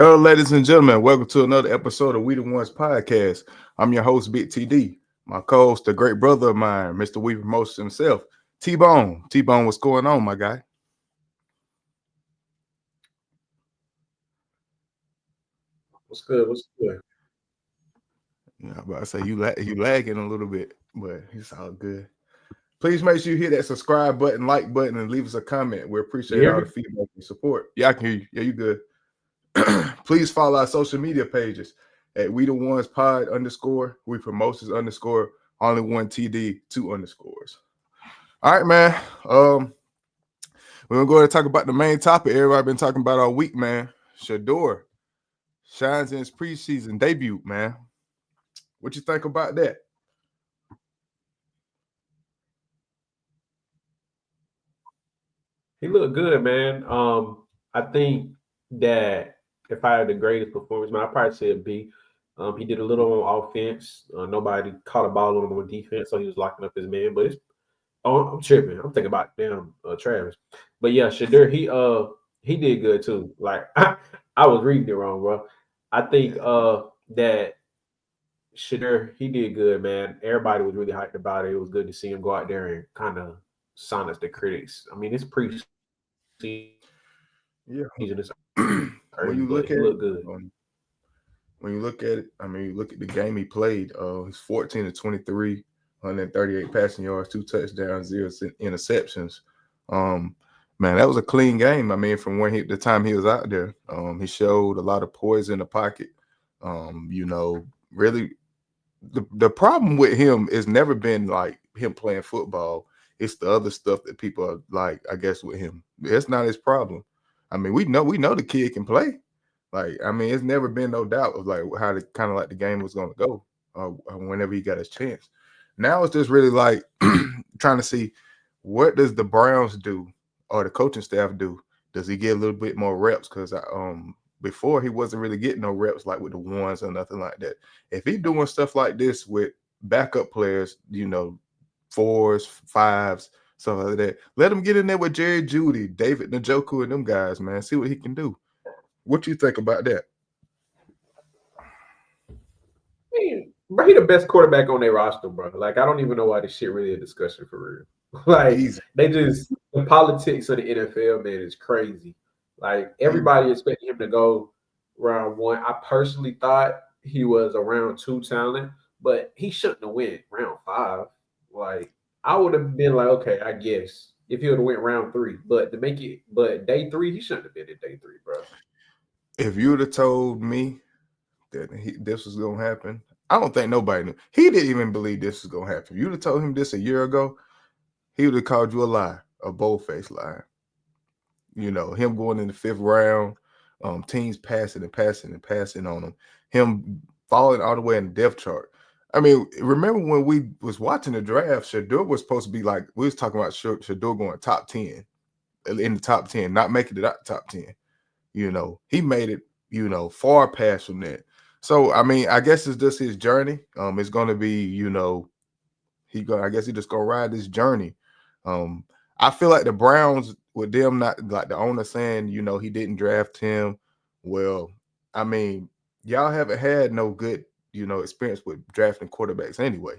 Hello, ladies and gentlemen. Welcome to another episode of We the Ones podcast. I'm your host, Big TD. My co-host, the great brother of mine, Mr. We Promotes himself, T-Bone. T-Bone, what's going on, my guy? What's good? What's good? Yeah, I'm about to say you lagging a little bit, but it's all good. Please make sure you hit that subscribe button, like button, and leave us a comment. We You appreciate hear all me? the feedback and support. Yeah, I can hear you. Yeah, you good. Please follow our social media pages at We the Ones Pod _ We Promotions _ only one TD, two underscores. All right, man. We're gonna go ahead and talk about the main topic everybody been talking about all week, man. Shedeur shines in his preseason debut, man. What you think about that? He looked good, man. I think that if I had the greatest performance, man, I'd probably say a B. He did a little on offense. Nobody caught a ball on him on defense, so he was locking up his man. But I'm tripping. I'm thinking about damn Travis. But yeah, Shedeur, he did good too. Like I was reading it wrong, bro. I think Yeah, that Shedeur, he did good, man. Everybody was really hyped about it. It was good to see him go out there and kind of silence the critics. I mean, it's preseason, it's yeah. early, but he looked good. when you look at it, um, when you look at it, I mean, you look at the game he played. He's 14 to 23, 138 passing yards, 2 touchdowns, 0 interceptions. Um, man, that was a clean game. I mean, from the time he was out there, he showed a lot of poise in the pocket. Really, the problem with him is never been like him playing football. It's the other stuff that people are like, I guess, with him. It's not his problem. I mean, we know the kid can play. Like, I mean, it's never been no doubt of like how the kind of like the game was going to go whenever he got his chance. Now it's just really like trying to see what does the Browns do or the coaching staff do. Does he get a little bit more reps? Because before he wasn't really getting no reps like with the ones or nothing like that. If he doing stuff like this with backup players, fours, fives, stuff like that, let him get in there with Jerry Judy, David Njoku, and them guys, man. See what he can do. What you think about that? Man, bro, he the best quarterback on their roster, bro. Like, I don't even know why this shit really a discussion for real. Like, Easy. they just the politics of the NFL, man, is crazy. Like, everybody expected him to go round one. I personally thought he was a round two talent, but he shouldn't have went round five. Like, I would have been like, okay, I guess if he would have went round three, but day three, he shouldn't have been in day three, bro. If you would have told me that this was gonna happen, I don't think nobody knew. He didn't even believe this was gonna happen. If you'd have told him this a year ago, he would have called you a lie, a bold-faced lie. Him going in the fifth round, teams passing and passing and passing on him falling all the way in the depth chart. I mean, remember when we was watching the draft, Shedeur was supposed to be like, we was talking about Shedeur going top 10, in the top 10, not making it out top 10. He made it, far past from that. So, I mean, I guess it's just his journey. It's going to be, I guess he just going to ride this journey. Um, I feel like the Browns, with them not like the owner saying, he didn't draft him. Well, I mean, y'all haven't had no good, experience with drafting quarterbacks anyway.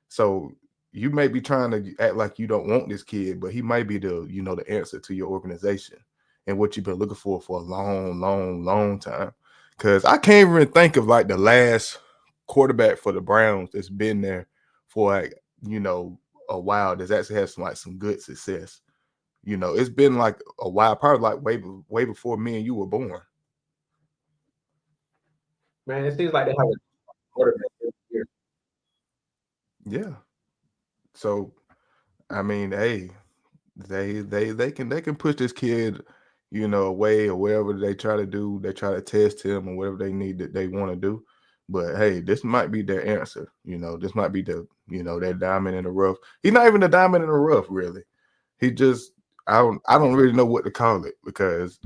So you may be trying to act like you don't want this kid, but he might be the answer to your organization and what you've been looking for a long, long, long time. Because I can't even think of like the last quarterback for the Browns that's been there for like, a while that's actually had some good success. It's been like a while, probably like way before me and you were born. Man, it seems like they have a quarterback every year. Yeah. So I mean, hey, they can push this kid, away or whatever they try to do. They try to test him or whatever they need that they want to do. But hey, this might be their answer. This might be their diamond in the rough. He's not even a diamond in the rough, really. He just I don't really know what to call it because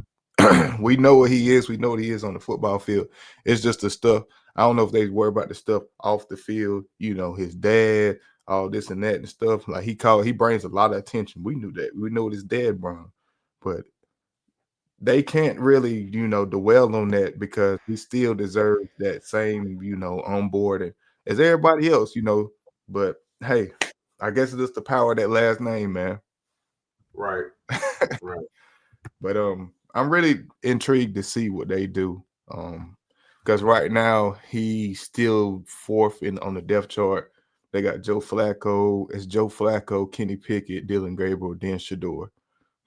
we know what he is. We know what he is on the football field. It's just the stuff. I don't know if they worry about the stuff off the field. His dad, all this and that and stuff. Like he brings a lot of attention. We knew that. We know what his dad brought, but they can't really, dwell on that because he still deserves that same, onboarding as everybody else, But hey, I guess it's just the power of that last name, man. Right, right. But I'm really intrigued to see what they do. Because right now he's still fourth in on the depth chart. They got Joe Flacco. It's Joe Flacco, Kenny Pickett, Dylan Gabriel, then Shedeur.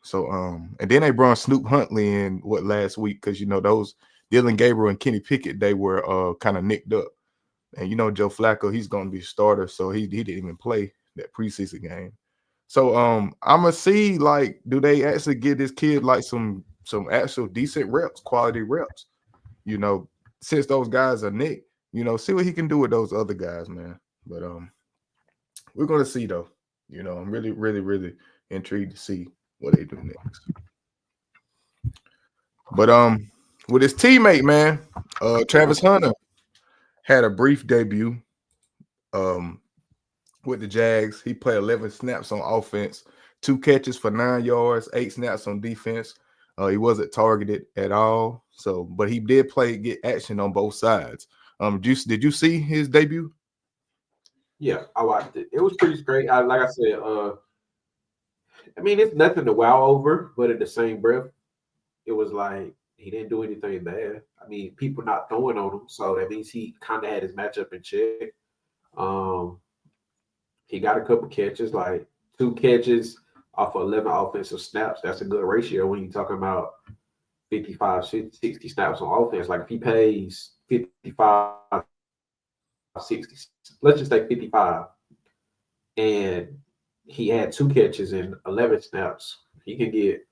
So and then they brought Snoop Huntley in last week because those Dylan Gabriel and Kenny Pickett, they were kind of nicked up. And Joe Flacco, he's gonna be a starter, so he didn't even play that preseason game. So I'm gonna see, like, do they actually give this kid like some actual decent reps, quality reps? You know, since those guys are Nick, see what he can do with those other guys, man. But we're gonna see though. I'm really, really, really intrigued to see what they do next. But with his teammate, man, Travis Hunter had a brief debut. Um, with the Jags. He played 11 snaps on offense, 2 catches for 9 yards, 8 snaps on defense. He wasn't targeted at all. So, but he did get action on both sides. Did you see his debut? Yeah, I watched it. It was pretty great. Like I said, I mean, it's nothing to wow over, but in the same breath, it was like he didn't do anything bad. I mean, people not throwing on him, so that means he kind of had his matchup in check. Um, he got a couple catches, like 2 catches off of 11 offensive snaps. That's a good ratio when you're talking about 55, 60 snaps on offense. Like if he pays 55, 60, let's just say 55, and he had 2 catches in 11 snaps, he can get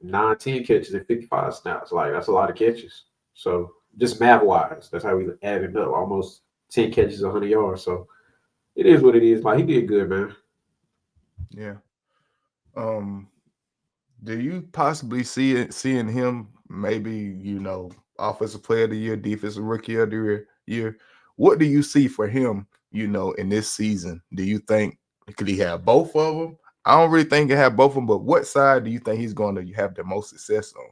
9, 10 catches in 55 snaps. Like that's a lot of catches. So just math wise, that's how we added up almost 10 catches, 100 yards. So it is what it is. Like he did good, man. Yeah. Um, do you possibly seeing him maybe, offensive player of the year, defensive rookie of the year? What do you see for him, in this season? Do you think could he have both of them? I don't really think he have both of them, but what side do you think he's going to have the most success on?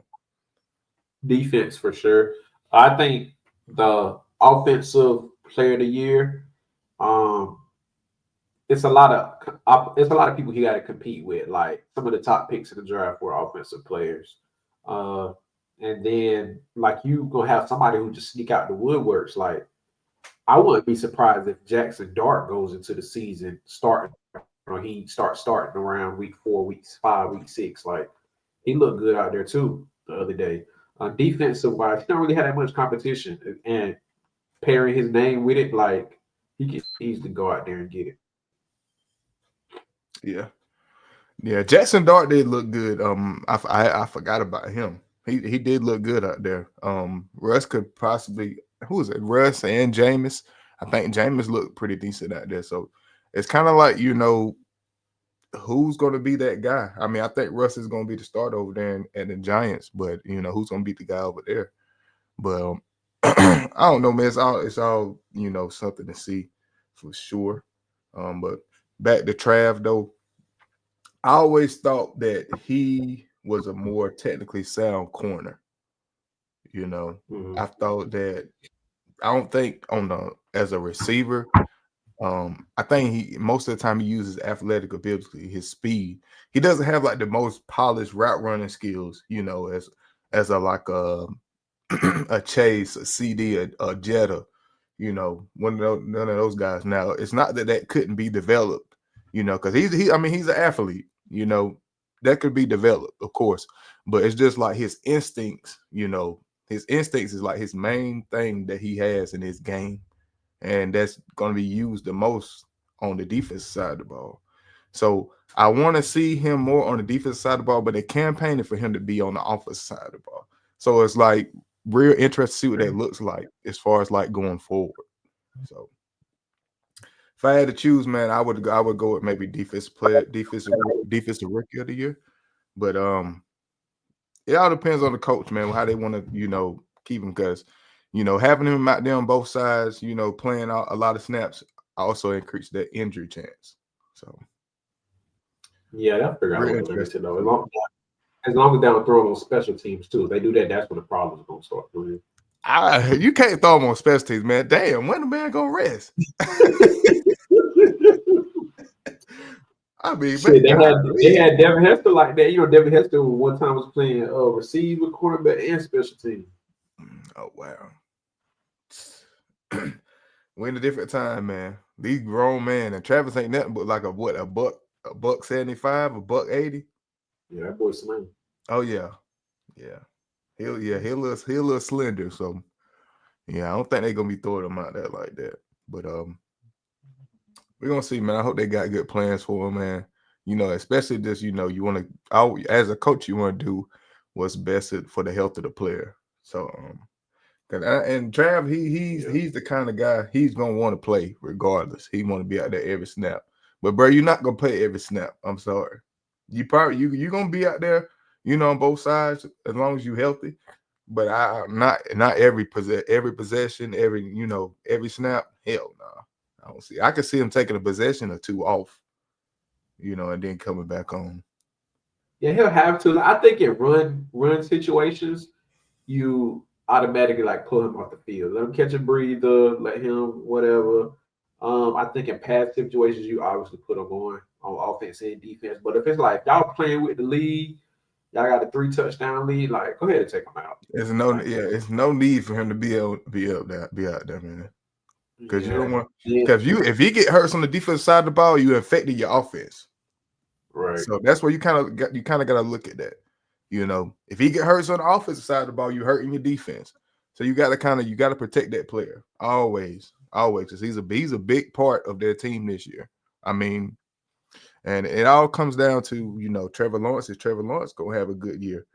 Defense for sure. I think the offensive player of the year, um, it's a lot of people he got to compete with. Like some of the top picks in the draft were offensive players, uh, and then like you gonna have somebody who just sneak out the woodworks. Like I wouldn't be surprised if Jackson Dart goes into the season starting or he starts starting around week 4, weeks 5, week 6. Like he looked good out there too the other day. Defensive wise, he don't really have that much competition, and pairing his name with it, like he can easily go out there and get it. Yeah. Yeah, Jackson Dart did look good. I forgot about him. He did look good out there. Russ could possibly who is it? Russ and Jameis. I think Jameis looked pretty decent out there. So it's kind of like who's going to be that guy. I mean, I think Russ is going to be the starter over there at the Giants, but who's going to be the guy over there? But I don't know, man. It's all something to see for sure. But back to Trav though. I always thought that he was a more technically sound corner. You know, Mm-hmm. I thought that I don't think on the as a receiver. I think he most of the time he uses athletic ability, his speed. He doesn't have like the most polished route running skills, as a like a Chase, a CD, a Jetta, none of those guys. Now it's not that couldn't be developed, because I mean he's an athlete, that could be developed, of course, but it's just like his instincts, his instincts is like his main thing that he has in his game, and that's going to be used the most on the defensive side of the ball. So I want to see him more on the defensive side of the ball, but they're campaigning for him to be on the offensive side of the ball. So it's like real interesting to see what that looks like as far as like going forward. So if I had to choose, man, I would go with maybe defensive rookie of the year. But it all depends on the coach, man, how they want to, keep him because, having him out there on both sides, playing out a lot of snaps also increase that injury chance. So Yeah, that figure out a real little limited interesting. though. As long as they don't throw them on special teams too. If they do that, that's when the problems are gonna start. You can't throw him on special teams, man. Damn, when the man gonna rest? I mean, Shit, but they golly. had Devin Hester like that. You know, Devin Hester one time was playing receiver, quarterback, and special team. Oh wow. We're in a different time, man. These grown men and Travis ain't nothing but like a buck 75, a buck 80. Yeah, that boy slim. Oh yeah, yeah. He'll a little slender. So yeah, I don't think they're gonna be throwing him out there like that. But we're gonna see, man. I hope they got good plans for him, man. You know, especially just you want to, as a coach, you want to do what's best for the health of the player. So and Trav, he's the kind of guy he's gonna want to play regardless. He want to be out there every snap. But bro, you're not gonna play every snap. I'm sorry. You gonna be out there, on both sides as long as you healthy. But I not every possession, every snap. Hell no. I don't see. I could see him taking a possession or two off, and then coming back on. Yeah, he'll have to. I think in run situations, you automatically like pull him off the field. Let him catch a breather, let him whatever. I think in pass situations, you obviously put him on offense and defense. But if it's like y'all playing with the lead, y'all got a 3 touchdown lead, like go ahead and take him out. It's no need for him to be out there, man. Because you don't Yeah, want yeah, because if he get hurt on the defensive side of the ball, you infected your offense. right. So that's where you kind of got to look at that. If he get hurt on the offensive side of the ball, you hurting your defense. So you got to protect that player always, because he's a big part of their team this year. I mean, and it all comes down to Trevor Lawrence. Is Trevor Lawrence gonna have a good year?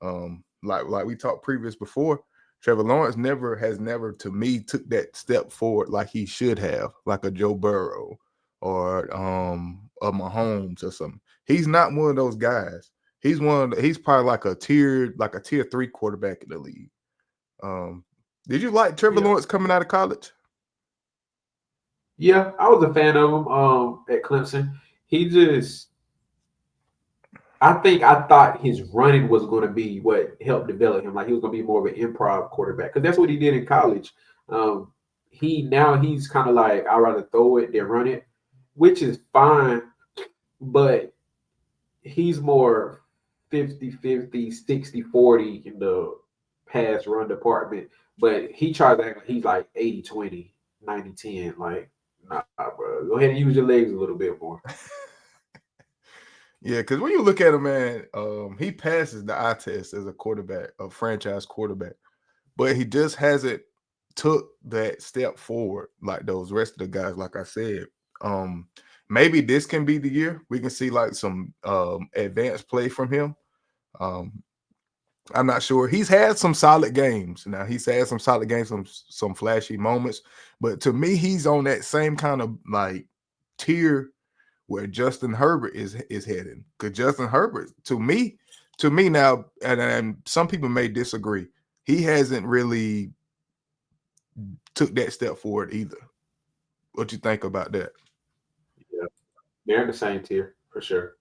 Like we talked previous before, Trevor Lawrence has never to me took that step forward like he should have, like a Joe Burrow or a Mahomes or something. He's not one of those guys. He's probably like a tier 3 quarterback in the league. Did you like Trevor Yeah, Lawrence coming out of college? yeah. I was a fan of him. At Clemson, he just I thought his running was going to be what helped develop him. Like he was going to be more of an improv quarterback because that's what he did in college. Um, he's kind of like I'd rather throw it than run it, which is fine, but he's more 50-50, 60-40 in the pass run department. But he tries to act like he's like 80-20, 90-10. Like, nah, bro. Go ahead and use your legs a little bit more. Yeah, because when you look at him, man, he passes the eye test as a quarterback, a franchise quarterback, but he just hasn't took that step forward like those rest of the guys. Like I said, maybe this can be the year we can see like some advanced play from him. Um, I'm not sure. He's had some solid games. Now he's had some solid games, some flashy moments, but to me, he's on that same kind of like tier where Justin Herbert is heading. Because Justin Herbert, to me now, and some people may disagree, he hasn't really took that step forward either. What you think about that? Yeah, they're in the same tier for sure.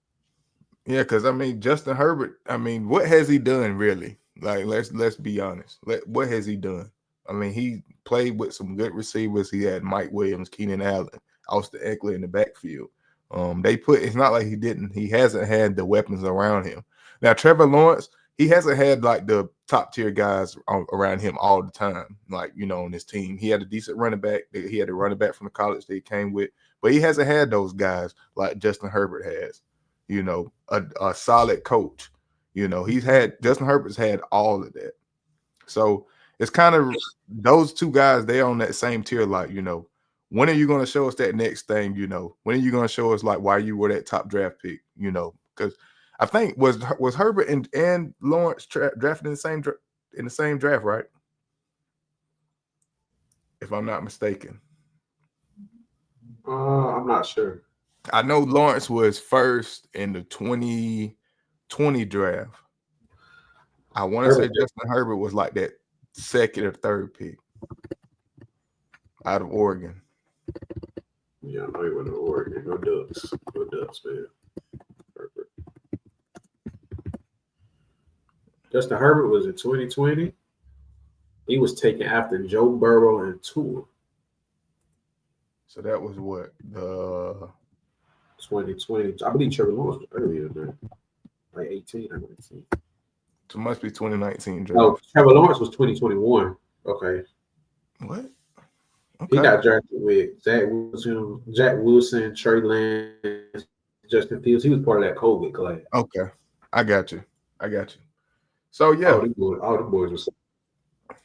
Yeah, because I mean Justin Herbert. I mean, what has he done really? Like, let's be honest. What has he done? I mean, he played with some good receivers. He had Mike Williams, Keenan Allen, Austin Eckler in the backfield. It's not like he didn't. He hasn't had the weapons around him. Now, Trevor Lawrence, he hasn't had like the top tier guys around him all the time. Like on his team, he had a decent running back. He had a running back from the college that he came with, but he hasn't had those guys like Justin Herbert has. A solid coach. Justin Herbert's had all of that. So it's kind of those two guys, they're on that same tier. Like, when are you going to show us that next thing? When are you going to show us like why you were that top draft pick? Because I think was Herbert and Lawrence drafted in the same draft, right? If I'm not mistaken. I'm not sure. I know Lawrence was first in the 2020 draft. I want to say Herbert. Justin Herbert was like that second or third pick out of Oregon. Yeah, I know he went to Oregon. Go Ducks. Go Ducks, man. Herbert. Justin Herbert was in 2020. He was taken after Joe Burrow and Tua. So that was what the 2020. I believe Trevor Lawrence was earlier than that, like 18 or 19. so must be 2019 No, draft. Trevor Lawrence was 2021. Okay. What? He Okay, got drafted with Jack Wilson, Trey Lance, Justin Fields. He was part of that COVID class. okay, I got you. I got you. So yeah, All the boys were.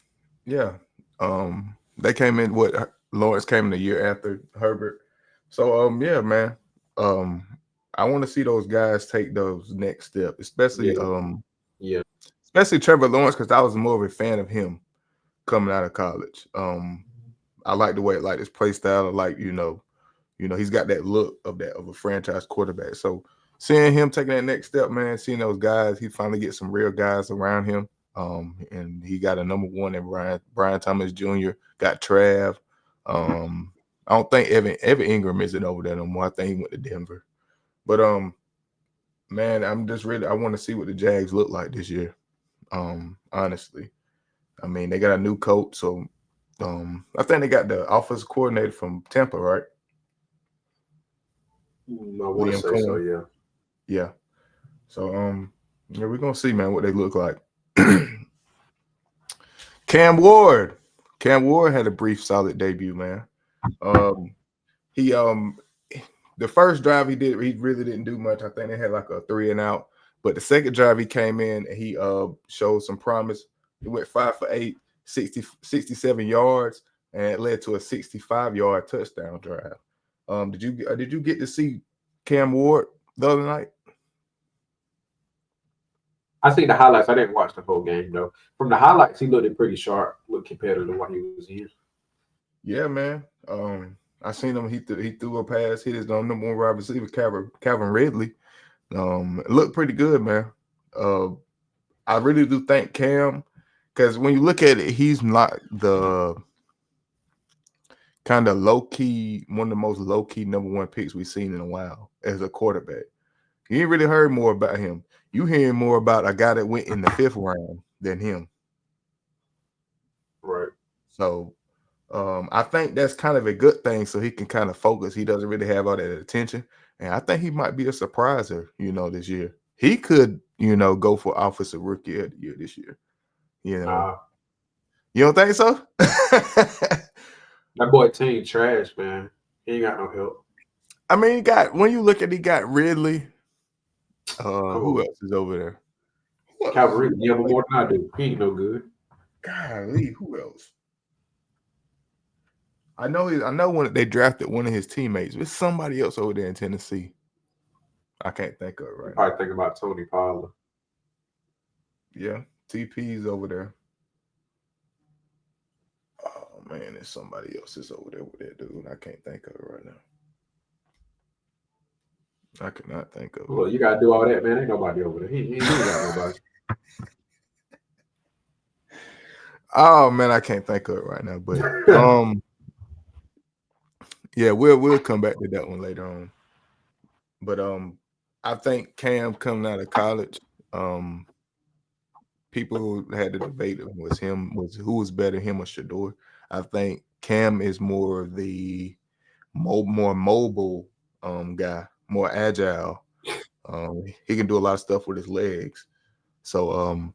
yeah. They came in. What Lawrence came in the year after Herbert. So yeah, man. Um, I want to see those guys take those next step, especially Yeah, yeah. especially Trevor Lawrence, because I was more of a fan of him coming out of college. I like the way like his play style. I like he's got that look of a franchise quarterback. So seeing him taking that next step, man, seeing those guys, he finally get some real guys around him. And he got a number one in Brian Thomas Jr. Got Trav. I don't think Evan Ingram isn't over there no more. I think he went to Denver. But man, I want to see what the Jags look like this year. Honestly, I mean they got a new coach, so I think they got the offensive coordinator from Tampa, right? I want to Liam say so. Cohen. Yeah. Yeah. So yeah, we're gonna see, man, what they look like. Cam Ward. Cam Ward had a brief, solid debut, man. He the first drive he really didn't do much. I think they had like a 3 and out. But the second drive he came in and he showed some promise. He went 5 for 8, 67 yards, and it led to a 65-yard touchdown drive. Did you get to see Cam Ward the other night? I seen the highlights. I didn't watch the whole game though. From the highlights, he looked pretty sharp, look compared to what he was in. Yeah, man. I seen him. He threw a pass, hit his number one wide receiver, Calvin Ridley. It looked pretty good, man. Uh, I really do think Cam, because when you look at it, he's not the kind of low key, one of the most low key number one picks we've seen in a while as a quarterback. You ain't really heard more about him. You hearing more about a guy that went in the 5th round than him. Right. So I think that's kind of a good thing, so he can kind of focus. He doesn't really have all that attention, and I think he might be a surpriser. This year he could, go for offensive rookie of the year this year. Nah, You don't think so? that boy team trash, man. He ain't got no help. I mean, he got Ridley. Come Who on, else is over there? Who else? Calvin Ridley. Yeah, but more than I do. He ain't no good. Golly, who else? I know when they drafted one of his teammates. It's somebody else over there in Tennessee. I can't think of it You right now. probably think about Tony Pollard. Yeah, TP's over there. Oh man, there's somebody else that's over there with that dude. I can't think of it right now. I cannot think of it. Look, you gotta do all that, man. Ain't nobody over there. He ain't got nobody. Oh man, I can't think of it right now. But yeah, we'll come back to that one later on. But I think Cam coming out of college, people had the debate of was who was better, him or Shedeur. I think Cam is more of the more mobile guy, more agile. He can do a lot of stuff with his legs. So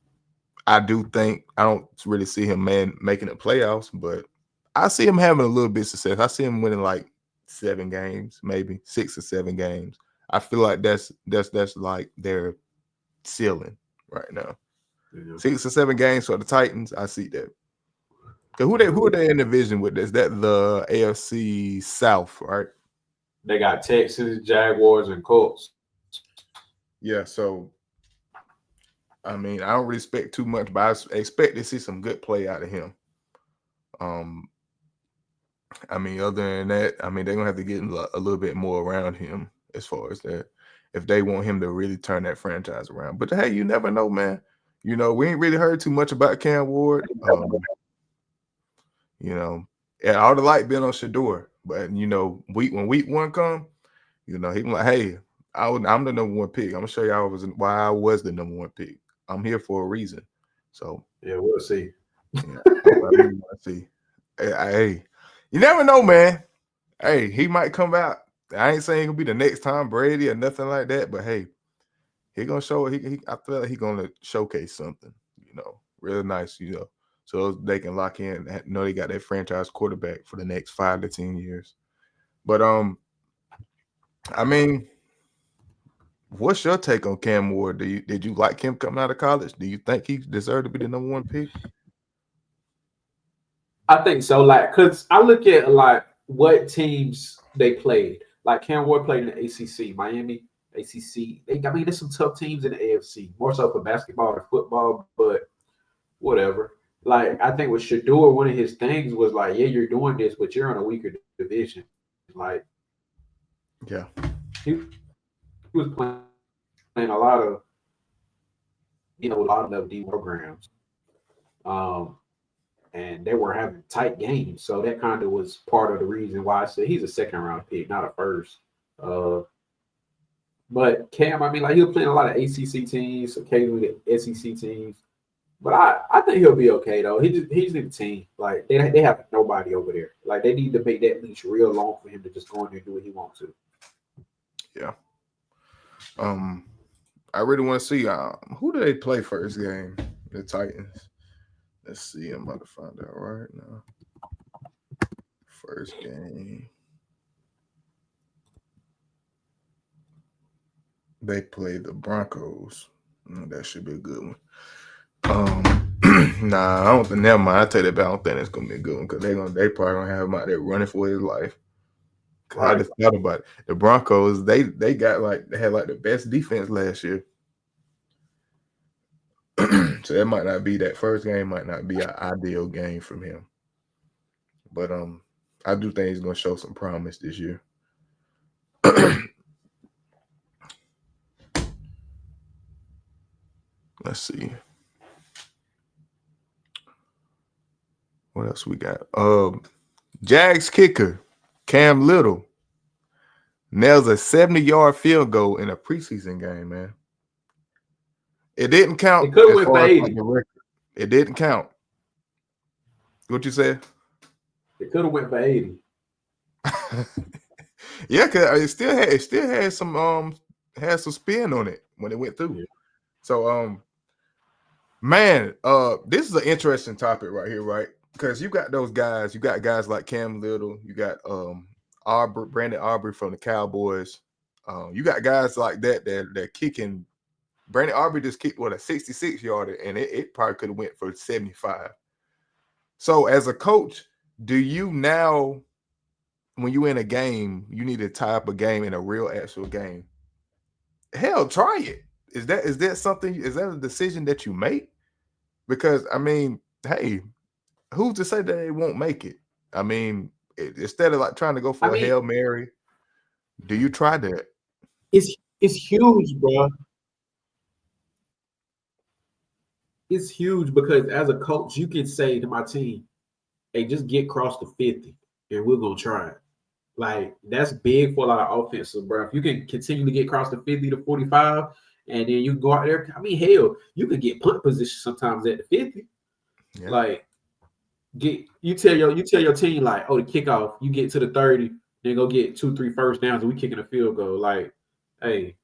I do think I don't really see him making the playoffs, but I see him having a little bit of success. I see him winning like 7 games, maybe 6 or 7 games. I feel like that's like their ceiling right now. Yeah. 6 or 7 games for the Titans. I see that. Who are they in the division with? Is that the AFC South, right? They got Texans, Jaguars, and Colts. Yeah. So I mean, I don't really expect too much, but I expect to see some good play out of him. I mean, other than that, I mean, they're gonna have to get a little bit more around him as far as that, if they want him to really turn that franchise around. But hey, you never know, man. We ain't really heard too much about Cam Ward. And all the light been on Shedeur, but when week 1 come, he like, hey, I'm the number 1 pick. I'm gonna show y'all why I was the number 1 pick. I'm here for a reason. So Yeah, we'll see. yeah, I really want to see. Hey, you never know, man. Hey, he might come out. I ain't saying he'll be the next Tom Brady or nothing like that, but hey, he gonna show. I feel like he gonna showcase something. Real nice. So they can lock in. Know they got that franchise quarterback for the next 5 to 10 years. But I mean, what's your take on Cam Ward? Did you like him coming out of college? Do you think he deserved to be the number 1 pick? I think so. Like, cause I look at like what teams they played. Like Cam Ward played in the ACC, Miami ACC. I mean, there's some tough teams in the AFC, more so for basketball and football, but whatever. Like, I think with Shedeur, one of his things was like, yeah, you're doing this, but you're in a weaker division. Like, Yeah, he was playing a lot of, a lot of level D programs. Um, and they were having tight games. So that kind of was part of the reason why I said he's a second round pick, not a first. Uh, but Cam, I mean, like he was playing a lot of ACC teams, occasionally the SEC teams. But I think he'll be okay though. He's in the team. Like they have nobody over there. Like they need to make that leash real long for him to just go in there and do what he wants to. yeah. I really want to see who do they play first game? The Titans. Let's see. I'm about to find out right now. First game. They play the Broncos. That should be a good one. Nah, I don't think. Never mind. I tell you that, but I don't think that's gonna be a good one because they probably gonna have him out there running for his life. Cause I Right. just thought about it. The Broncos. They got they had like the best defense last year. So that might not be that first game. Might not be an ideal game from him. But I do think he's gonna show some promise this year. Let's see. What else we got? Jags kicker, Cam Little, nails a 70-yard field goal in a preseason game, man. It didn't count It could have as went for far as like 80. the record. It didn't count. What you said? It could have went for 80. Yeah, cause it still had some spin on it when it went through. Yeah. So man, this is an interesting topic right here, right? Because you got those guys, you got guys like Cam Little, you got Brandon Aubrey from the Cowboys. You got guys like that they're kicking. Brandon Aubrey just kicked a 66-yarder, and it probably could have went for 75. So as a coach, do you now, when you in a game, you need to tie up a game in a real actual game? Hell, try it. Is that something? Is that a decision that you make? Because I mean, hey, who's to say that they won't make it? I mean, instead of like trying to go I for a mean, Hail Mary, do you try that? it's huge, bro. It's huge because as a coach, you can say to my team, hey, just get across the 50 and we're gonna try it. Like that's big for a lot of offenses, bro. If you can continue to get across the 50 to 45 and then you go out there, I mean, hell, you could get punt position sometimes at the 50. Yeah. Like you tell your team like, oh, the kickoff, you get to the 30, then go get 2-3 first downs, and we kicking a field goal. Like, hey,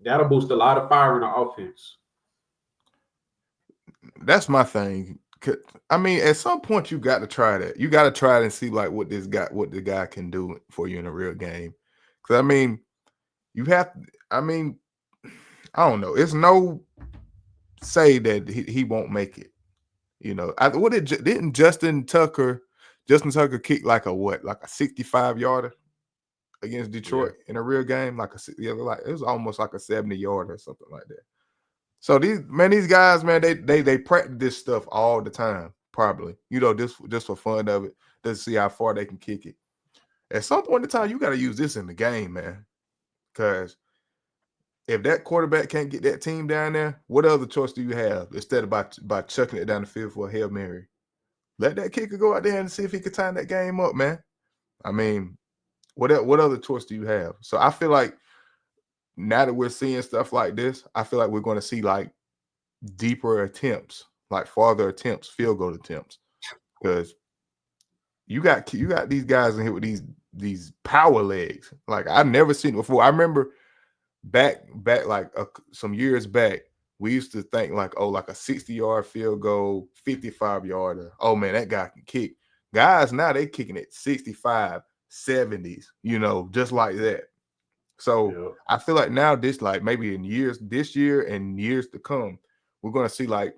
that'll boost a lot of fire in the offense. That's my thing. I mean, at some point you got to try that. You got to try it and see like what the guy can do for you in a real game. Because I mean, you have. I mean, I don't know. It's no say that he won't make it. Didn't Justin Tucker kick like a 65-yarder against Yeah. Detroit in a real game, like it was almost like a 70-yarder or something like that. So these guys, man, they practice this stuff all the time, probably. Just for fun of it, to see how far they can kick it. At some point in time, you got to use this in the game, man. Because if that quarterback can't get that team down there, what other choice do you have instead of by chucking it down the field for a Hail Mary? Let that kicker go out there and see if he can tie that game up, man. I mean, what other choice do you have? So I feel like now that we're seeing stuff like this, I feel like we're going to see like deeper attempts, like farther attempts, field goal attempts, because you got these guys in here with these power legs. Like I've never seen it before. I remember back like some years back, we used to think like, oh, like a 60-yard field goal, 55-yarder. Oh man, that guy can kick. Guys now they kicking at 65, 70s, just like that. So Yeah. I feel like now this, like maybe in years, this year and years to come, we're gonna see like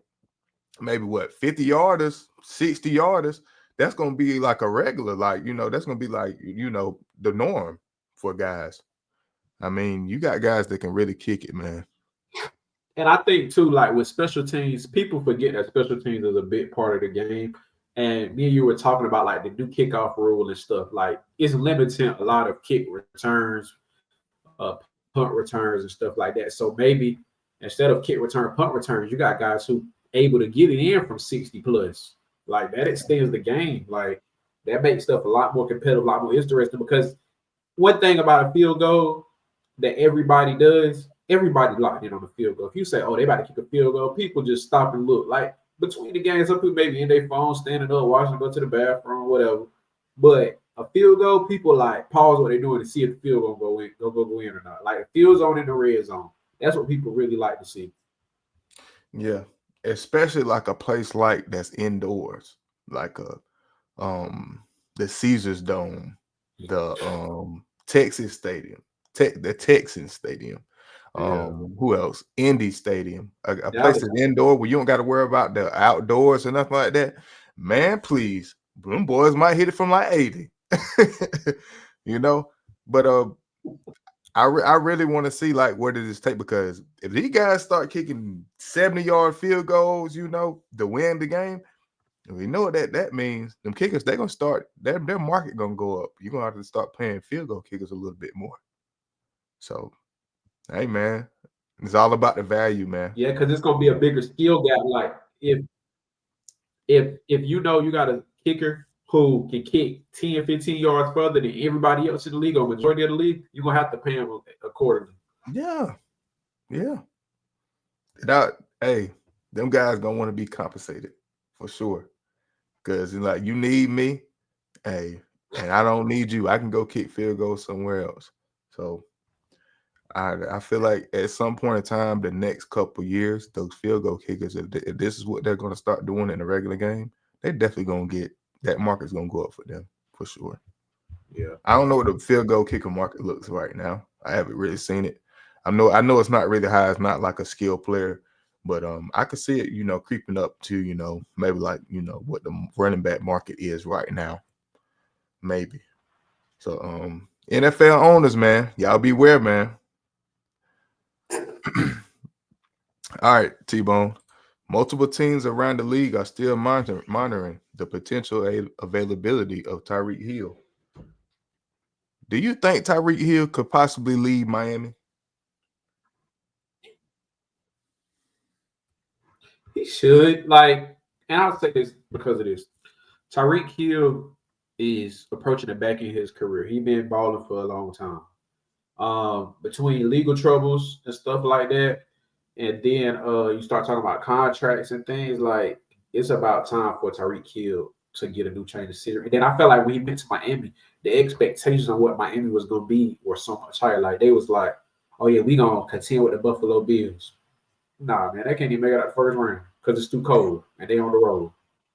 maybe what 50-yarders, 60-yarders. That's gonna be like a regular, like that's gonna be like the norm for guys. I mean, you got guys that can really kick it, man. And I think too, like with special teams, people forget that special teams is a big part of the game. And me and you were talking about like the new kickoff rule and stuff. Like it's limiting a lot of kick returns, punt returns, and stuff like that. So maybe instead of kick return, punt returns, you got guys who able to get it in from 60 plus. Like that extends the game. Like that makes stuff a lot more competitive, a lot more interesting. Because one thing about a field goal that everybody does, everybody locked in on the field goal. If you say, oh, they about to kick a field goal, people just stop and look. Like between the games, some people maybe in their phone, standing up, watching, go to the bathroom, whatever. But a field goal, people like pause what they're doing to see if the field goal go in or not. Like the field zone in the red zone. That's what people really like to see. Yeah, especially like a place like that's indoors, like the Caesars Dome, the Texas Stadium, the Texans Stadium. Yeah. Who else? Indy Stadium, a place Dallas. that's indoor where you don't got to worry about the outdoors or nothing like that. Man, please, them boys might hit it from like 80. you know, but I really want to see like where did this take, because if these guys start kicking 70-yard field goals, to win the game, we know what that means. Them kickers, they're gonna start their market gonna go up. You're gonna have to start paying field goal kickers a little bit more. So, hey man, it's all about the value, man. Yeah, because it's gonna be a bigger skill gap. Like if you know you got a kicker who can kick 10, 15 yards further than everybody else in the league or majority of the league, you're gonna have to pay him accordingly. Yeah, yeah. That hey, them guys gonna want to be compensated for sure. Cause like you need me, hey, and I don't need you. I can go kick field goals somewhere else. So I feel like at some point in time, the next couple years, those field goal kickers, if this is what they're going to start doing in the regular game, they definitely going to get that market's going to go up for them for sure. Yeah. I don't know what the field goal kicker market looks right now. I haven't really seen it. I know it's not really high. It's not like a skill player, but I could see it, creeping up to maybe like what the running back market is right now, maybe. So NFL owners, man, y'all beware, man. All right, T-Bone. Multiple teams around the league are still monitoring the potential availability of Tyreek Hill. Do you think Tyreek Hill could possibly leave Miami? He should. Like, and I'll say this because of this. Tyreek Hill is approaching the back end of his career. He's been balling for a long time. Between legal troubles and stuff like that, and then you start talking about contracts and things, like it's about time for Tyreek Hill to get a new change of scenery. And then I felt like when he went to Miami, the expectations on what Miami was gonna be were so much higher. Like they was like, oh yeah, we gonna contend with the Buffalo Bills. Nah, man, they can't even make it out the first round because it's too cold and they on the road.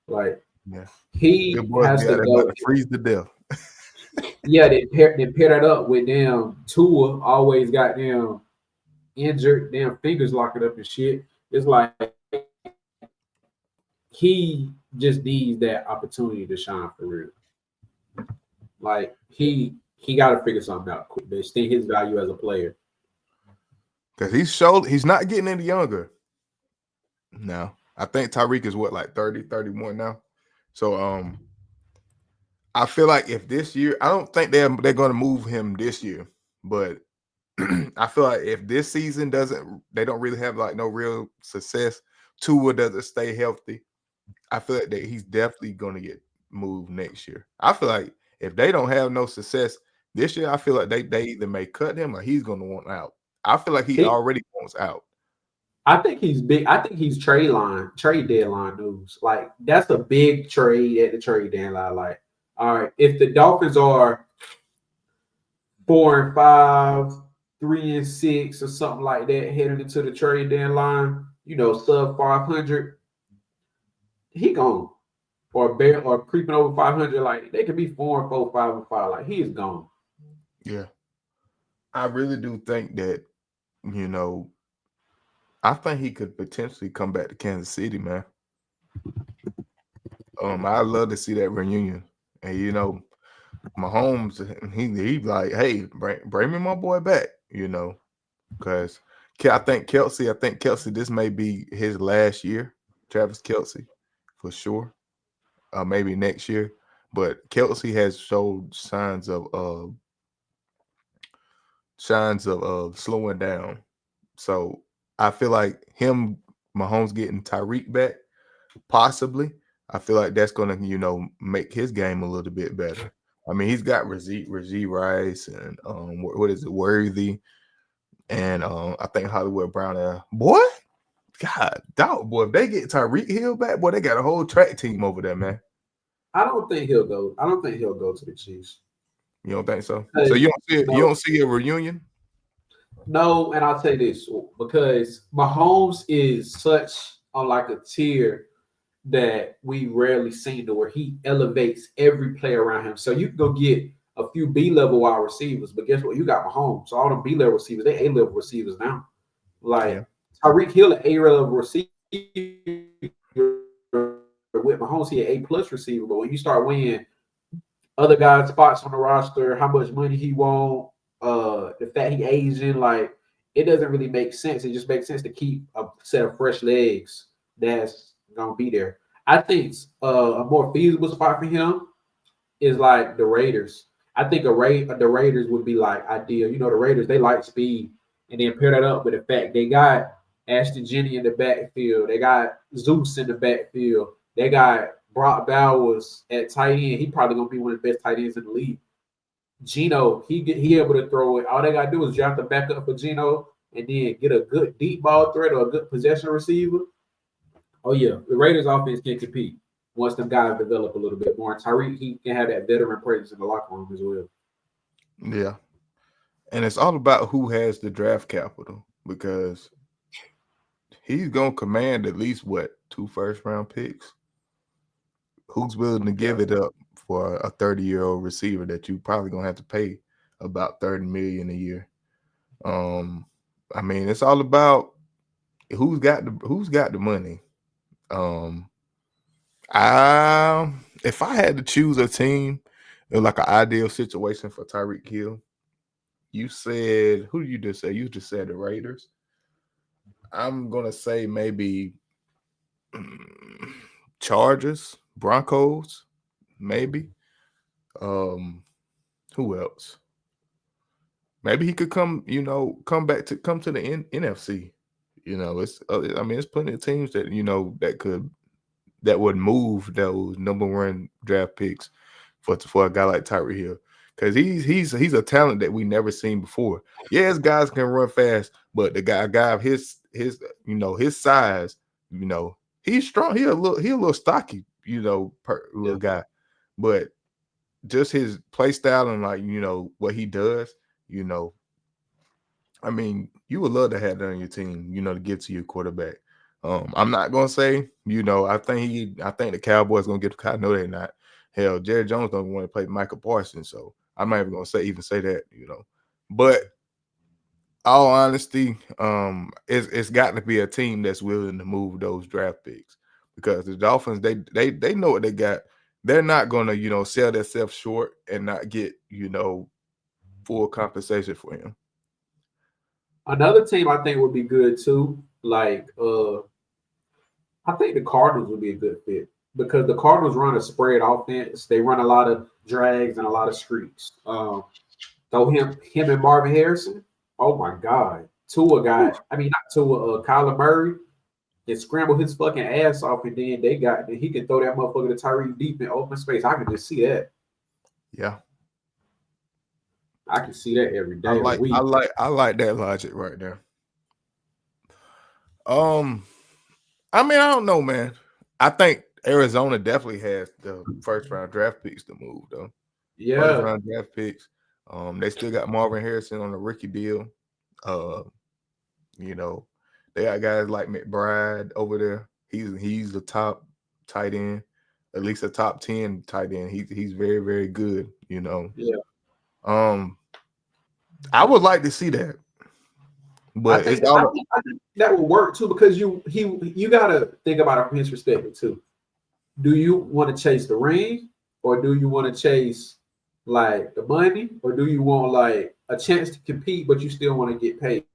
Like Yeah. Them he boys has be to out there about go. to freeze to death. Yeah, they pair that up with them. Tua always got them injured, damn fingers locking up and shit. It's like he just needs that opportunity to shine for real. Like he got to figure something out quick to extend his value as a player. Because he's not getting any younger. No. I think Tyreek is what, like 30, 31 now. So I feel like if this year, I don't think they're gonna move him this year, but I feel like if this season they don't really have like no real success, Tua doesn't stay healthy, I feel like that he's definitely gonna get moved next year. I feel like if they don't have no success this year, I feel like they either may cut him or he's gonna want out. I feel like he He, already wants out. I think he's big. I think he's trade deadline news. Like that's a big trade at the trade deadline. Like, all right, if the Dolphins are 4-5, 3-6, or something like that, heading into the trade deadline, sub 500, he gone. Or creeping over 500, like they could be 4-4, 5-5. Like he is gone. Yeah. I really do think that, you know, I think he could potentially come back to Kansas City, man. I'd love to see that reunion. And Mahomes, he like, hey, bring me my boy back, because I think Kelsey, this may be his last year, Travis Kelsey, for sure. Maybe next year. But Kelsey has showed signs of slowing down. So I feel like Mahomes getting Tyreek back, possibly. I feel like that's gonna, make his game a little bit better. I mean, he's got Rasheed Rice and what is it, Worthy, and I think Hollywood Brown. Boy, God, dog, boy, if they get Tyreek Hill back, boy, they got a whole track team over there, man. I don't think he'll go. I don't think he'll go to the Chiefs. You don't think so? So Because, you don't see it, you no, don't see a reunion? no, and I'll tell you this because Mahomes is such on like a tier that we rarely seen to where he elevates every player around him. So you can go get a few B-level wide receivers, but guess what? You got Mahomes. So all them B-level receivers, they A-level receivers now. Yeah. Like Tyreek Hill, an A-level receiver with Mahomes, he an A-plus receiver. But when you start weighing other guys' spots on the roster, how much money he want, the fact he Asian, like it doesn't really make sense. It just makes sense to keep a set of fresh legs that's gonna be there. I think a more feasible spot for him is like the Raiders. I think the Raiders would be like ideal. The Raiders, they like speed, and then pair that up with the fact they got Ashton Jennings in the backfield, they got Zeus in the backfield, they got Brock Bowers at tight end. He probably gonna be one of the best tight ends in the league. Gino, he able to throw it. All they gotta do is draft the backup for Gino, and then get a good deep ball threat or a good possession receiver. Oh yeah, the Raiders offense can compete once them guys develop a little bit more. And Tyreek, he can have that veteran presence in the locker room as well. Yeah. And it's all about who has the draft capital, because he's gonna command at least what, 2 first-round picks. Who's willing to give Yeah. it up for a 30-year-old receiver that you probably gonna have to pay about 30 million a year? I mean, it's all about who's got the money. Um, if I had to choose a team, like an ideal situation for Tyreek Hill, you said, who did you just say? You just said the Raiders. I'm gonna say maybe Chargers, Broncos, maybe. Um, who else? Maybe he could come to the NFC. It's I mean, it's plenty of teams that that would move those number one draft picks for a guy like Tyreek Hill, because he's a talent that we never seen before. Yes, guys can run fast, but a guy of his size, he's strong. He a little stocky, little Yeah. guy, but just his play style and what he does, you know, I mean, you would love to have that on your team, to get to your quarterback. I'm not gonna say, I think the Cowboys gonna get. I know they're not. Hell, Jerry Jones don't want to play Michael Parsons, so I'm not even gonna say that. But all honesty, it's got to be a team that's willing to move those draft picks, because the Dolphins, they know what they got. They're not gonna, sell themselves short and not get, full compensation for him. Another team I think would be good too. Like I think the Cardinals would be a good fit because the Cardinals run a spread offense. They run a lot of drags and a lot of streaks. Throw him and Marvin Harrison. Oh my God. Tua Whew. got, I mean, not Tua, Kyler Murray can scramble his fucking ass off, and then he can throw that motherfucker to Tyreek deep in open space. I can just see that. Yeah. I can see that every I day of the like I week. like I like that logic right there. Um, I mean, I don't know, man. I think Arizona definitely has the first round draft picks to move though. First Yeah, round draft picks. They still got Marvin Harrison on a rookie deal. Uh, you know, they got guys like McBride over there. He's the top tight end, at least a top 10 tight end. He's very, very good, you know. yeah. Um, I would like to see that, I but it's think all I think that will work too because you gotta think about it from his perspective too. Do you want to chase the ring, or do you want to chase like the money, or do you want like a chance to compete but you still want to get paid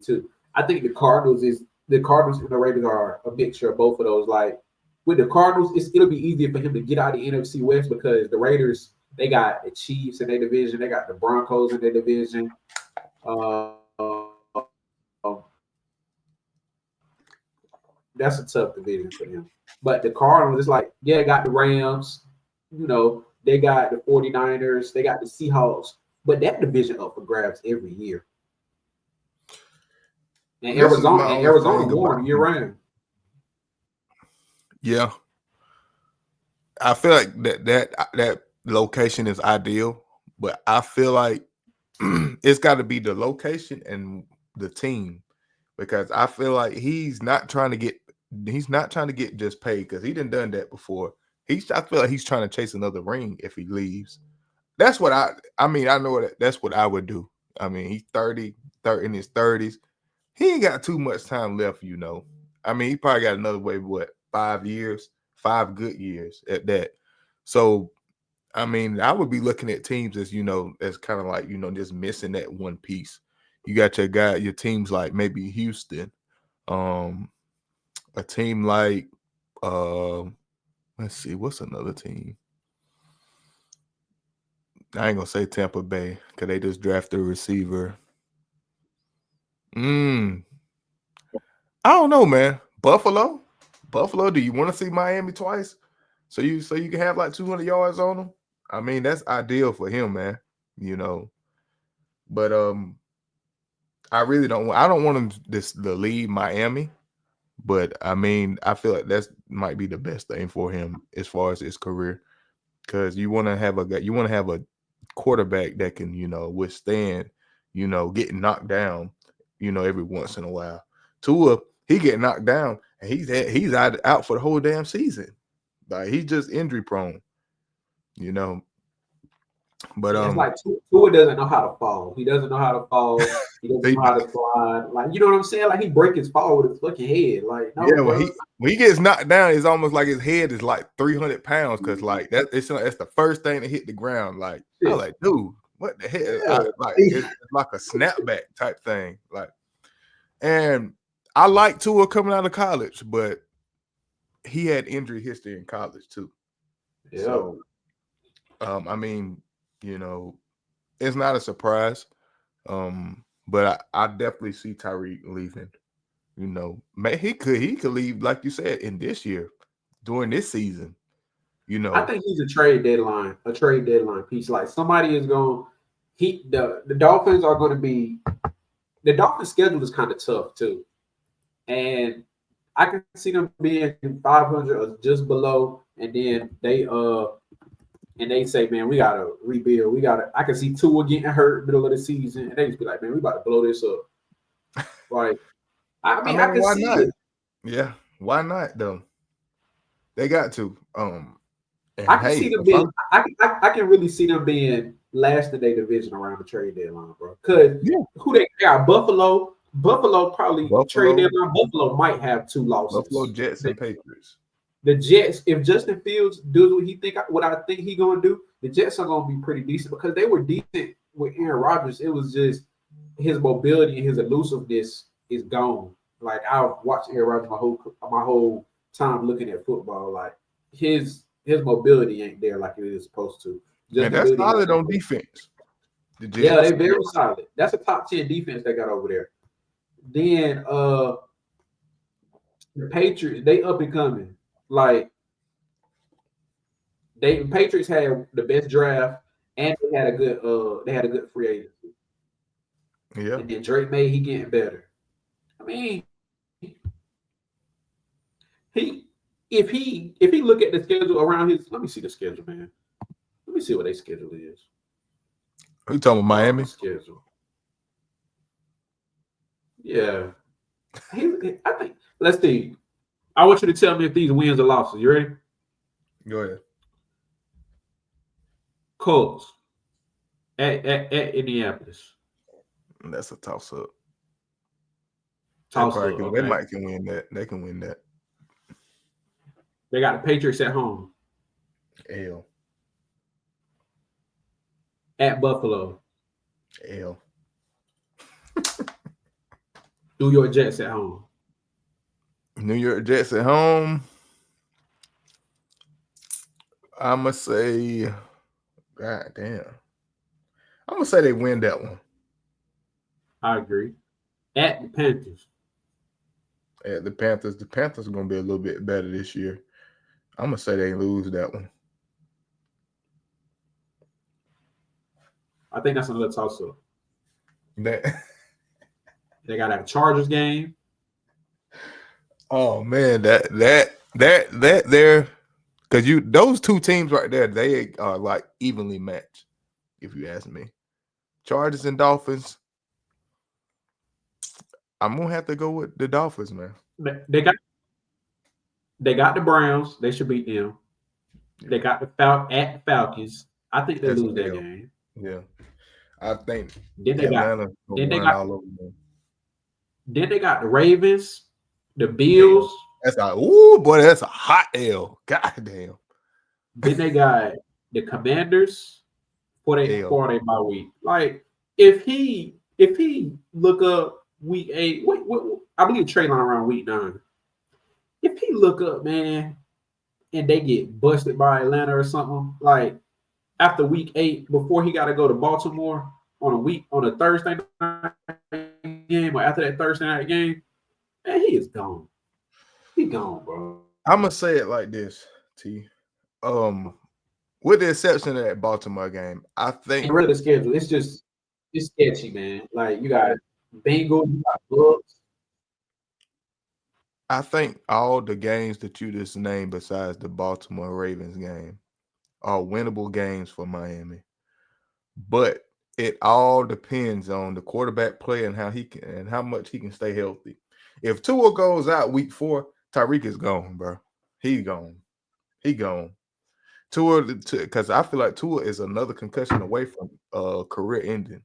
too? I think the Cardinals and the Raiders are a mixture of both of those. Like with the Cardinals, it'll be easier for him to get out of the NFC West because the Raiders they got the Chiefs in their division, they got the Broncos in their division. That's a tough division for them. But the Cardinals, it's like, yeah, got the Rams, they got the 49ers, they got the Seahawks, but that division up for grabs every year. And this is my only Arizona thing about warm year round. yeah. I feel like that location is ideal, but I feel like it's got to be the location and the team because I feel like he's not trying to get just paid because he done that before. I feel like he's trying to chase another ring if he leaves. That's what I mean, I know that's what I would do. I mean, he's 30 in his 30s. He ain't got too much time left, you know. I mean, he probably got another way, 5 years, 5 good years at that. So, I mean, I would be looking at teams as kind of like, just missing that one piece. You got your teams like maybe Houston, um, a team like, let's see, what's another team? I ain't gonna say Tampa Bay because they just drafted a receiver. Mm, I don't know, man. Buffalo. Do you want to see Miami twice? So you can have like 200 yards on them. I mean, that's ideal for him, man. You know, but I really don't. I don't want him to leave Miami. But I mean, I feel like that's might be the best thing for him as far as his career because you want to have a quarterback that can withstand getting knocked down every once in a while. Tua, he get knocked down and he's out for the whole damn season. Like he's just injury prone, you know. But Yeah, it's like Tua doesn't know how to fall. He doesn't know how to fall. He doesn't they, know how to slide. Like, you know what I'm saying? Like, he break his fall with his fucking head. Like, no, yeah, bro. when he gets knocked down, it's almost like his head is like 300 pounds because like that's the first thing to hit the ground. Like I was Shit. like, dude, what the hell? Yeah. It's like a snapback type thing. Like, and I like Tua coming out of college, but he had injury history in college too. Yeah. So, I mean, you know, it's not a surprise. But I definitely see Tyreek leaving. You know, he could leave like you said in this year during this season. You I know, think he's a trade deadline piece. Like, somebody is going the Dolphins are going to be the Dolphins schedule is kind of tough too. And I can see them being 500 or just below, and then they say, man, we gotta rebuild. I can see Tua getting hurt middle of the season, and they just be like, man, we about to blow this up. Like, I I mean, I mean, can why see not? it. Yeah, why not though? They got to. I And can see hey, them if being. I'm I can really see them being last in their division around the trade deadline, bro. Because yeah, who they got? Buffalo. Buffalo probably trade Buffalo, deadline. Buffalo might have two Buffalo losses. Jets and Patriots. The Jets, if Justin Fields does what I think he gonna do, the Jets are gonna be pretty decent because they were decent with Aaron Rodgers. It was just his mobility and his elusiveness is gone. Like, I've watched Aaron Rodgers my whole time looking at football. Like, his mobility ain't there like it is supposed to. And Justin that's Fields, solid on defense. The yeah, they Jets. very solid. That's a top 10 defense they got over there. Then the Patriots, they up and coming. Like, Patriots had the best draft, and they had a good free agency. Yeah. And then Drake May, he getting better. I mean, he if he look at the schedule around his, let me see the schedule, man. Let me see what their schedule is. Who you talking about, Miami? Schedule. Yeah. I think. Let's see. I want you to tell me if these wins or losses. You ready? Go ahead. Colts at Indianapolis. That's a toss up. Toss They up. Okay. might can win that. They can win that. They got the Patriots at home. L. At Buffalo. L. New York Jets at home. New York Jets at home. I'ma say, God damn. I'm gonna say they win that one. I agree. At the Panthers. At the Panthers are gonna be a little bit better this year. I'm gonna say they lose that one. I think that's another toss up. That. They got a Chargers game. Oh man, that there, because those two teams right there, they are like evenly matched. If you ask me, Chargers and Dolphins. I'm gonna have to go with the Dolphins, man. They got the Browns. They should beat them. They got the Falcons. I think they lose that game. Yeah, I think Then Atlanta will run all over them. Then they got the Ravens, the Bills. That's like, ooh, boy, that's a hot L. God damn. Then they got the Commanders for their bye week. Like if he look up week 8, I believe trade line around week 9. If he look up, man, and they get busted by Atlanta or something, like after week 8, before he got to go to Baltimore on a Thursday night game or after that Thursday night game, man, he is gone. He gone, bro. I'm gonna say it like this, T. With the exception of that Baltimore game, I think and really the schedule, it's sketchy, man. Like you got Bengals, you got Bucks. I think all the games that you just named, besides the Baltimore Ravens game, are winnable games for Miami. But it all depends on the quarterback play and how much he can stay healthy. If Tua goes out week 4, Tyreek is gone, bro. He gone. Tua, because I feel like Tua is another concussion away from career ending.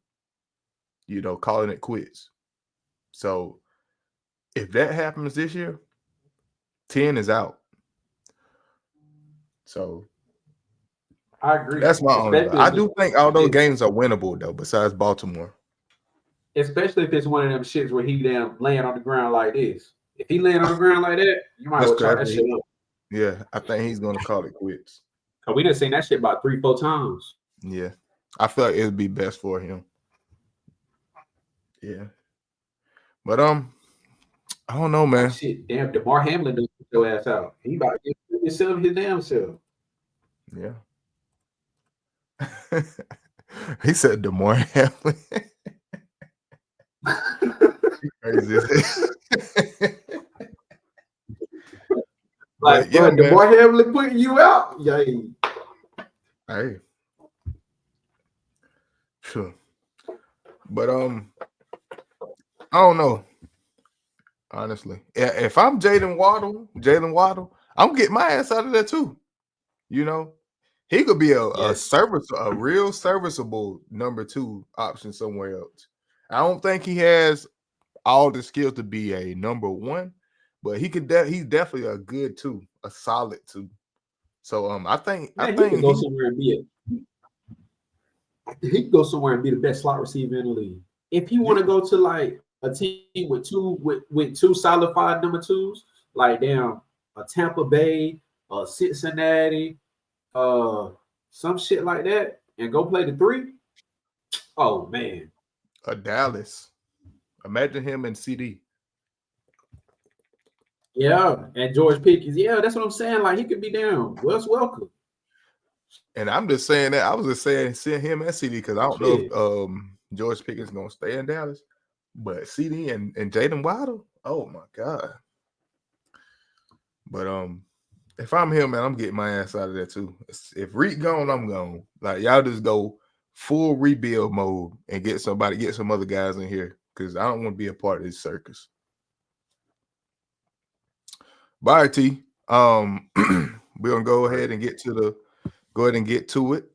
Calling it quits. So if that happens this year, 10 is out. So I agree. That's my only. I do think all those games are winnable though, besides Baltimore. Especially if it's one of them shits where he damn laying on the ground like this. If he laying on the ground like that, you might well chalk that shit up. Yeah, I think he's gonna call it quits. Cause we done seen that shit about 3-4 times. Yeah, I feel like it'd be best for him. Yeah, but I don't know, man. Shit, damn, DeMar Hamlin done put your ass out. He about to get himself his damn self. Yeah. He said DeMar Hamlin. Crazy. Like, yeah, DeMar Hamlin putting you out. Yay. Hey. Sure. But I don't know. Honestly, if I'm Jalen Waddle, I'm getting my ass out of there too. He could be a real serviceable number 2 option somewhere else. I don't think he has all the skills to be a number 1, but he's definitely a good 2, a solid 2. So I think he could go somewhere and be he could go somewhere and be the best slot receiver in the league. If you want to go to like a team with two solidified number 2s, like damn a Tampa Bay, a Cincinnati, some shit like that, and go play the 3. Oh man, a Dallas. Imagine him and CD. Yeah, and George Pickens. Yeah, that's what I'm saying. Like he could be down. Wes welcome. And I'm just saying that. I was just saying send him and CD because I don't know if George Pickens gonna stay in Dallas, but CD and Jaden Waddle. Oh my God. But if I'm him, man, I'm getting my ass out of there too. If Reed gone, I'm gone. Like y'all just go full rebuild mode and get some other guys in here because I don't want to be a part of this circus. Bye, T. We're gonna go ahead and get to it.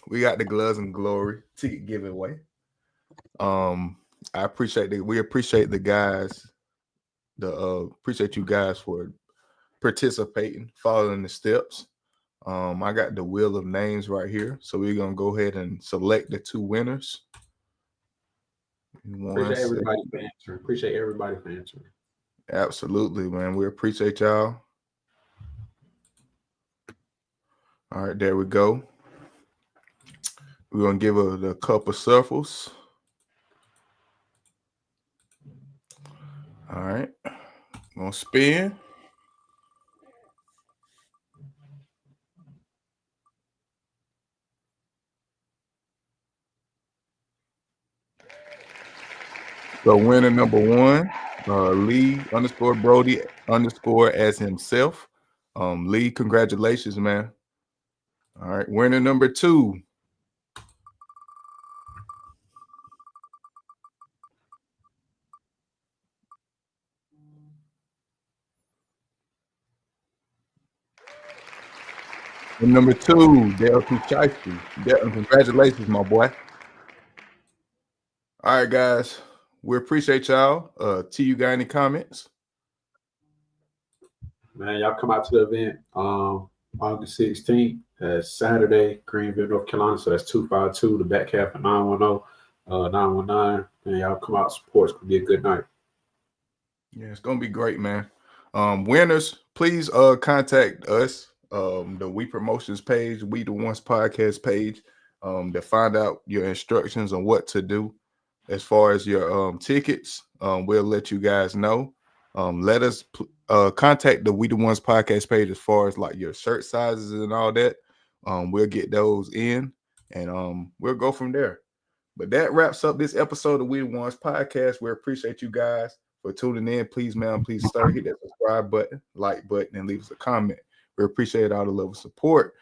We got the Gloves and Glory ticket giveaway. I appreciate we appreciate the guys. Appreciate you guys for participating, following the steps. I got the wheel of names right here, so we're gonna go ahead and select the two winners. Appreciate everybody for answering. Absolutely, man. We appreciate y'all. All right, there we go. We're gonna give a couple circles. All right, gonna spin. So winner number one, Lee _ Brody _ as himself. Lee, congratulations, man. All right, winner number two. And number two, Dale Shiesty. Congratulations, my boy. All right, guys. We appreciate y'all. T, you got any comments? Man, y'all come out to the event August 16th. That's Saturday, Greenville, North Carolina. So that's 252, the back half of 910, 919. And y'all come out, support. It's going to be a good night. Yeah, it's going to be great, man. Winners, please contact us, the We Promotions page, We The Ones podcast page, to find out your instructions on what to do as far as your tickets. We'll let you guys know. Let us contact the We The Ones podcast page as far as like your shirt sizes and all that. We'll get those in and we'll go from there. But that wraps up this episode of We The Ones podcast. We appreciate you guys for tuning in. Please, man, please hit that subscribe button, like button, and leave us a comment. We appreciate all the love and support.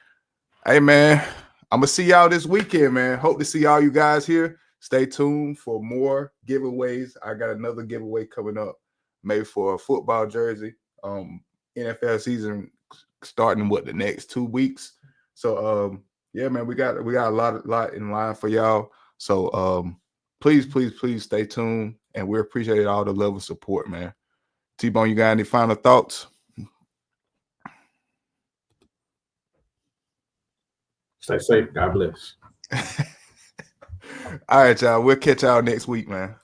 Hey, man, I'm going to see y'all this weekend, man. Hope to see all you guys here. Stay tuned for more giveaways. I got another giveaway coming up, maybe for a football jersey. NFL season starting the next 2 weeks. So yeah, man, we got a lot in line for y'all. So please stay tuned, and we appreciate all the love and support, man. T-Bone, you got any final thoughts? Stay safe. God bless. All right, y'all. We'll catch y'all next week, man.